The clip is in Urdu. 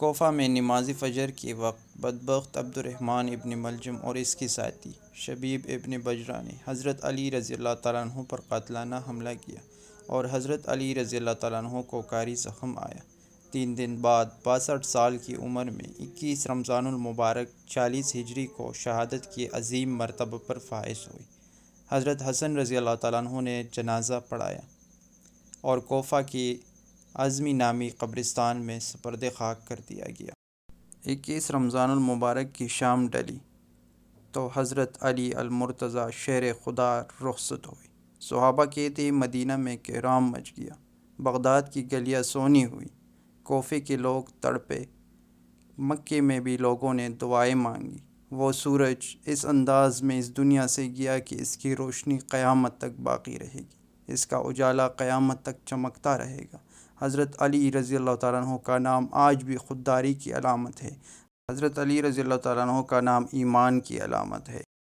کوفہ میں نماز فجر کے وقت بدبخت عبد الرحمن ابن ملجم اور اس کے ساتھی شبیب ابن بجرہ نے حضرت علی رضی اللہ تعالیٰ عنہ پر قاتلانہ حملہ کیا اور حضرت علی رضی اللہ تعالیٰ عنہ کو کاری زخم آیا۔ 3 دن بعد 62 سال کی عمر میں 21 رمضان المبارک 40 ہجری کو شہادت کی عظیم مرتبہ پر فائز ہوئی۔ حضرت حسن رضی اللہ تعالیٰ عنہ نے جنازہ پڑھایا اور کوفہ کی عظمی نامی قبرستان میں سپرد خاک کر دیا گیا۔ 21 رمضان المبارک کی شام ڈلی تو حضرت علی المرتضیٰ شیر خدا رخصت ہوئی۔ صحابہ کہتے مدینہ میں کوہرام مچ گیا، بغداد کی گلیاں سونی ہوئی، کوفے کے لوگ تڑپے، مکے میں بھی لوگوں نے دعائیں مانگی۔ وہ سورج اس انداز میں اس دنیا سے گیا کہ اس کی روشنی قیامت تک باقی رہے گی، اس کا اجالا قیامت تک چمکتا رہے گا۔ حضرت علی رضی اللہ تعالیٰ عنہ کا نام آج بھی خودداری کی علامت ہے۔ حضرت علی رضی اللہ تعالیٰ عنہ کا نام ایمان کی علامت ہے۔